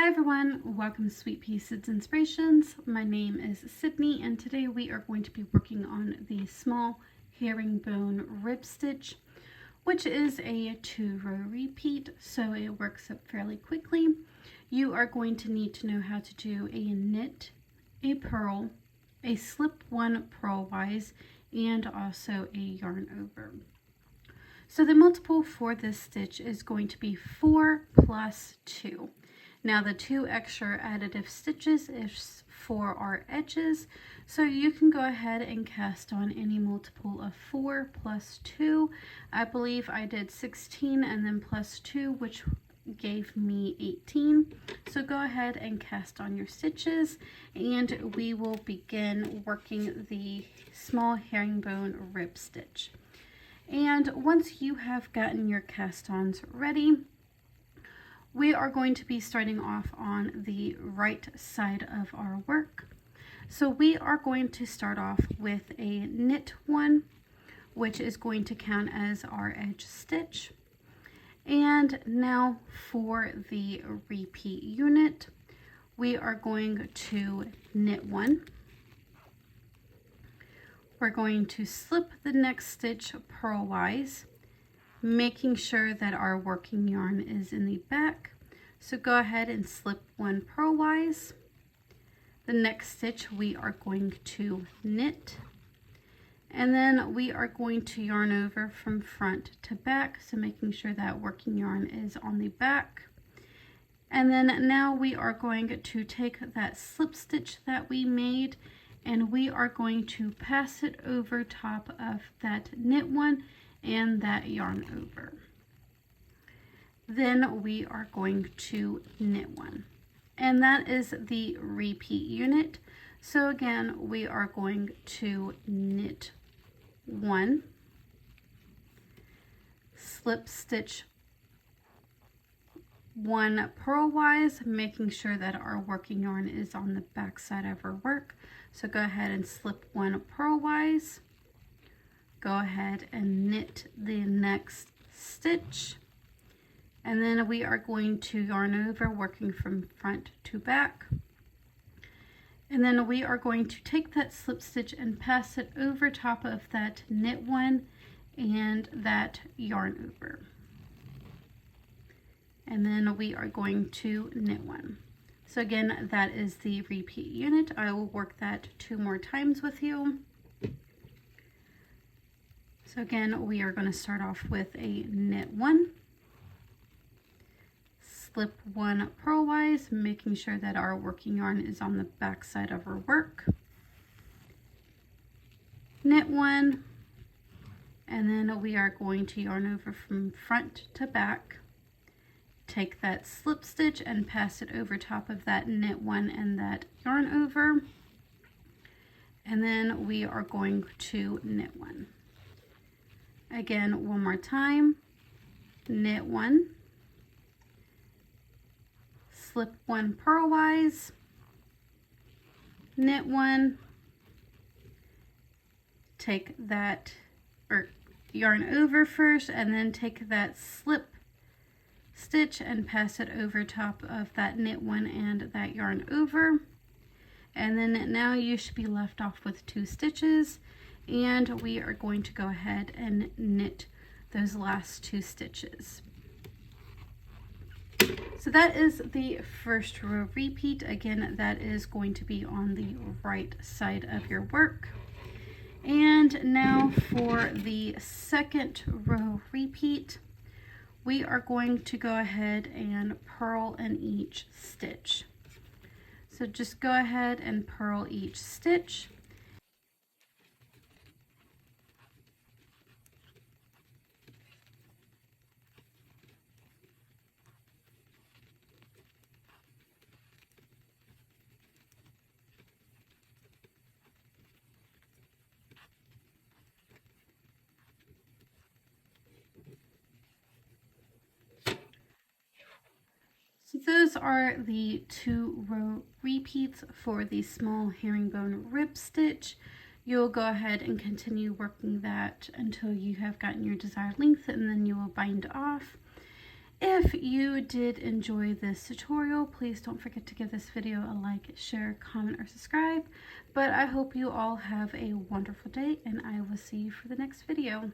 Hi everyone, welcome to Sweet Pea Seeds Inspirations. My name is Sydney and today we are going to be working on the small herringbone rib stitch, which is a 2-row repeat, so it works up fairly quickly. You are going to need to know how to do a knit, a purl, a slip one purlwise, and also a yarn over. So the multiple for this stitch is going to be 4 plus 2. Now the 2 extra additive stitches is for our edges, so you can go ahead and cast on any multiple of 4 plus 2. I believe I did 16 and then plus 2, which gave me 18. So go ahead and cast on your stitches and we will begin working the small herringbone rib stitch. And once you have gotten your cast-ons ready, we are going to be starting off on the right side of our work. So we are going to start off with a knit one, which is going to count as our edge stitch. And now for the repeat unit, we are going to knit one. We're going to slip the next stitch purlwise, making sure that our working yarn is in the back. So go ahead and slip one purlwise. The next stitch we are going to knit, and then we are going to yarn over from front to back, so making sure that working yarn is on the back. And then now we are going to take that slip stitch that we made and we are going to pass it over top of that knit one and that yarn over. Then we are going to knit one, and that is the repeat unit. So again, we are going to knit one, slip stitch one purlwise, making sure that our working yarn is on the back side of our work. So go ahead and slip one purlwise, go ahead and knit the next stitch, and then we are going to yarn over, working from front to back. And then we are going to take that slip stitch and pass it over top of that knit one and that yarn over. And then we are going to knit one. So again, that is the repeat unit. I will work that 2 more times with you. So again, we are going to start off with a knit one, slip one purlwise, making sure that our working yarn is on the back side of our work, knit one, and then we are going to yarn over from front to back, take that slip stitch and pass it over top of that knit one and that yarn over, and then we are going to knit one. Again, one more time, knit one, slip one purlwise, knit one, take that or yarn over first, and then take that slip stitch and pass it over top of that knit one and that yarn over. And then now you should be left off with 2 stitches, and we are going to go ahead and knit those last 2 stitches. So that is the first row repeat. Again, that is going to be on the right side of your work. And now for the second row repeat, we are going to go ahead and purl in each stitch. So just go ahead and purl each stitch. So those are the 2 row repeats for the small herringbone rib stitch. You'll go ahead and continue working that until you have gotten your desired length, and then you will bind off. If you did enjoy this tutorial, please don't forget to give this video a like, share, comment, or subscribe. But I hope you all have a wonderful day, and I will see you for the next video.